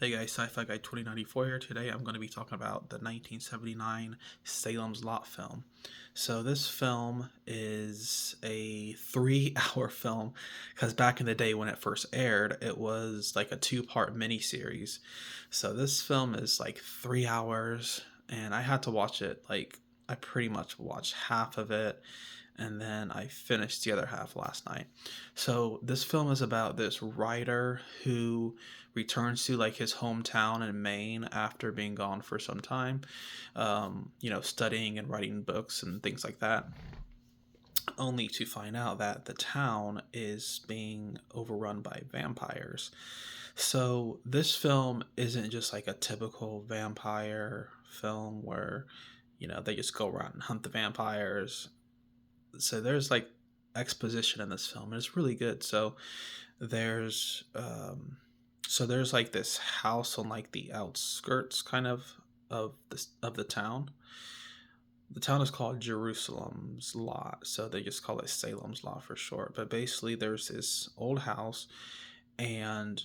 Hey guys, Sci-Fi Guy 2094 here. Today I'm going to be talking about the 1979 Salem's Lot film. So this film is a 3 hour film because back in the day when it first aired, it was like a two-part miniseries. So this film is like 3 hours and I had to watch it like I pretty much watched half of it and then I finished the other half last night. So this film is about this writer who returns to like his hometown in Maine after being gone for some time, studying and writing books and things like that. Only to find out that the town is being overrun by vampires. So this film isn't just like a typical vampire film where they just go around and hunt the vampires. So there's like exposition in this film and it's really good. There's there's like this house on like the outskirts kind of the town. The town is called Jerusalem's Lot, so they just call it Salem's Lot for short. But basically there's this old house, and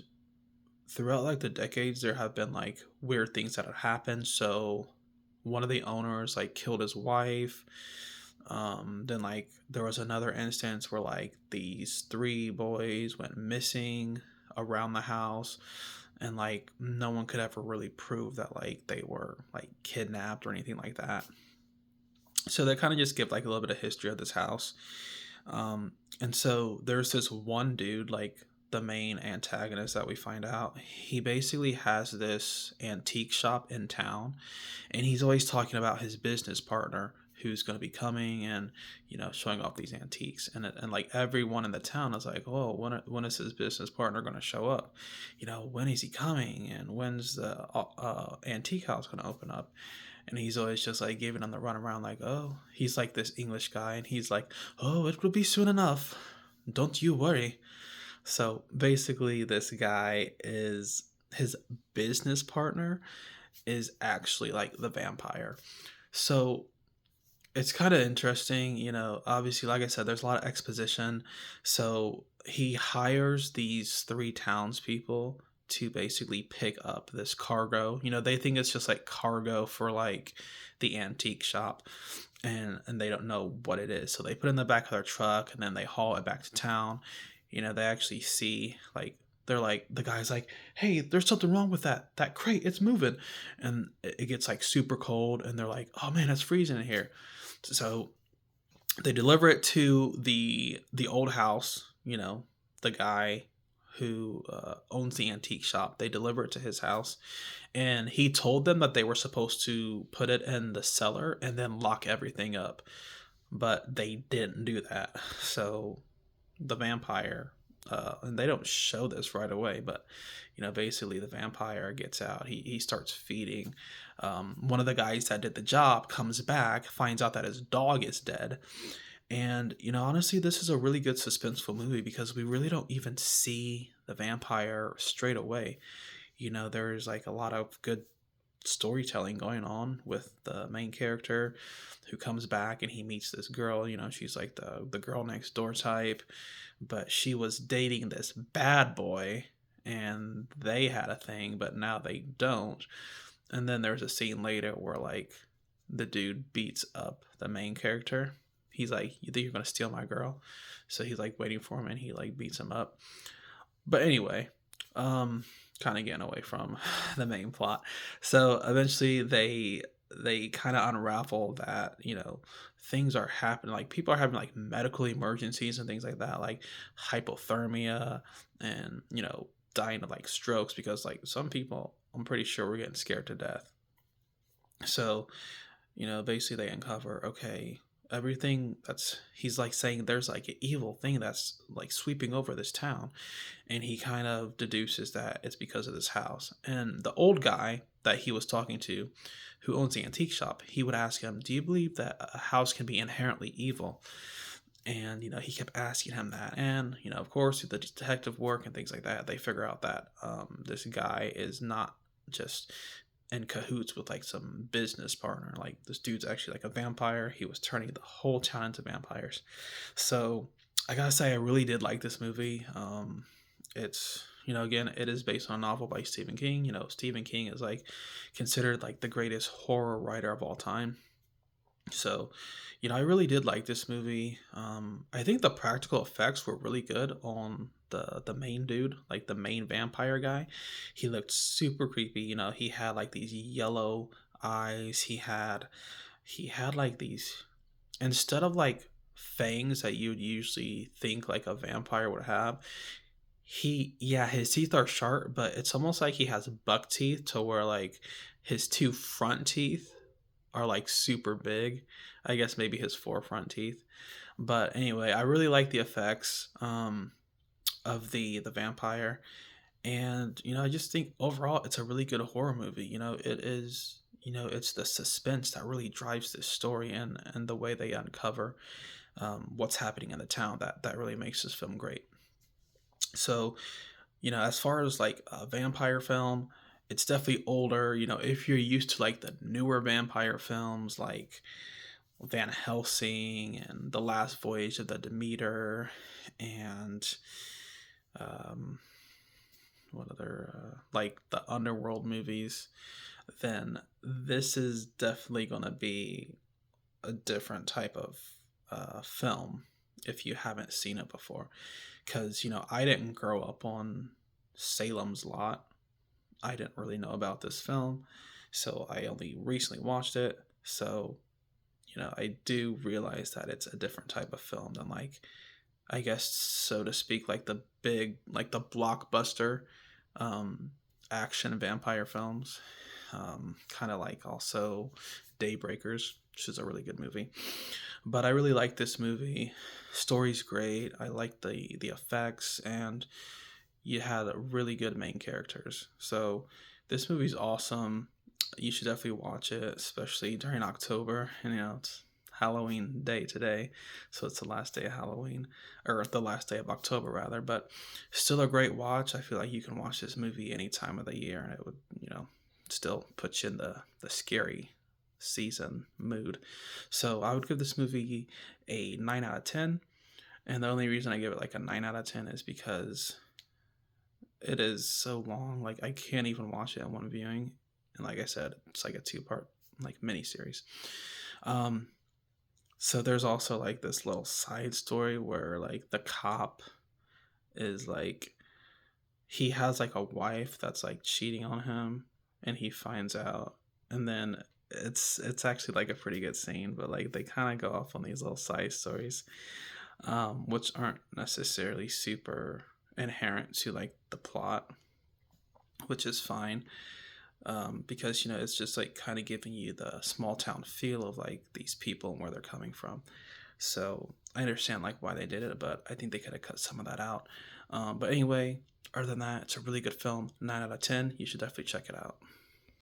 throughout like the decades there have been like weird things that have happened. So one of the owners like killed his wife. Then like there was another instance where like these three boys went missing around the house, and like no one could ever really prove that like they were like kidnapped or anything like that. So they kind of just give like a little bit of history of this house. And so there's this one dude, like the main antagonist that we find out. He basically has this antique shop in town, and he's always talking about his business partner who's going to be coming and showing off these antiques, and like everyone in the town is like, oh, when is his business partner going to show up, when is he coming, and when's the antique house going to open up. And he's always just like giving them the runaround, like, oh, he's like this English guy, and he's like, oh, it will be soon enough, don't you worry. So basically this guy is his business partner is actually like the vampire. So it's kind of interesting, obviously, like I said, there's a lot of exposition. So he hires these three townspeople to basically pick up this cargo. They think it's just like cargo for like the antique shop, and they don't know what it is. So they put it in the back of their truck and then they haul it back to town. They actually see like they're like the guy's like, hey, there's something wrong with that crate, it's moving. And it gets like super cold and they're like, oh man, it's freezing in here. So they deliver it to the old house. The guy who owns the antique shop. They deliver it to his house, and he told them that they were supposed to put it in the cellar and then lock everything up, but they didn't do that. So the vampire, and they don't show this right away, but basically the vampire gets out. He starts feeding. One of the guys that did the job comes back, finds out that his dog is dead. And honestly, this is a really good suspenseful movie because we really don't even see the vampire straight away. There's like a lot of good storytelling going on with the main character who comes back and he meets this girl. She's like the girl next door type, but she was dating this bad boy and they had a thing, but now they don't. And then there's a scene later where like the dude beats up the main character. He's like, you think you're gonna steal my girl? So he's like waiting for him and he like beats him up. But anyway, kind of getting away from the main plot. So eventually they kind of unravel that things are happening, like people are having like medical emergencies and things like that, like hypothermia, and dying of like strokes because like some people, I'm pretty sure, were getting scared to death. So basically they uncover, okay, everything that's, he's like saying there's like an evil thing that's like sweeping over this town, and he kind of deduces that it's because of this house. And the old guy that he was talking to, who owns the antique shop, he would ask him, do you believe that a house can be inherently evil? And he kept asking him that. And of course, through the detective work and things like that, they figure out that this guy is not just in cahoots with like some business partner. Like this dude's actually like a vampire. He was turning the whole town into vampires. So I gotta say, I really did like this movie. It's Again, it is based on a novel by Stephen King. Stephen King is like considered like the greatest horror writer of all time. So, I really did like this movie. I think the practical effects were really good on the main dude, like the main vampire guy. He looked super creepy. He had like these yellow eyes. He had like these, instead of like fangs that you'd usually think like a vampire would have. His teeth are sharp, but it's almost like he has buck teeth to where like his two front teeth are like super big. I guess maybe his four front teeth. But anyway, I really like the effects of the vampire, and I just think overall it's a really good horror movie. It is. It's the suspense that really drives this story, and the way they uncover what's happening in the town that really makes this film great. So, as far as like a vampire film, it's definitely older. If you're used to like the newer vampire films like Van Helsing and The Last Voyage of the Demeter, and um, what other like the underworld movies, then this is definitely going to be a different type of film if you haven't seen it before. Because I didn't grow up on Salem's Lot. I didn't really know about this film, so I only recently watched it. So I do realize that it's a different type of film than, like, I guess, so to speak, like the big, like the blockbuster um, action vampire films. Kind of like also Daybreakers, which is a really good movie. But I really like this movie. Story's great. I like the effects, and you had really good main characters. So this movie's awesome. You should definitely watch it, especially during October. And it's Halloween day today, so it's the last day of Halloween, or the last day of October rather. But still a great watch. I feel like you can watch this movie any time of the year, and it would still put you in the scary season mood. So I would give this movie a 9 out of 10. And the only reason I give it like a 9 out of 10 is because it is so long. Like, I can't even watch it in one viewing. And like I said, it's like a two-part like mini series. Um, so there's also like this little side story where like the cop is like, he has like a wife that's like cheating on him, and he finds out, and then it's actually like a pretty good scene, but like they kind of go off on these little side stories, which aren't necessarily super inherent to like the plot, which is fine, because it's just like kind of giving you the small town feel of like these people and where they're coming from. So I understand like why they did it, but I think they could have cut some of that out. But anyway, other than that, it's a really good film. 9 out of 10. You should definitely check it out.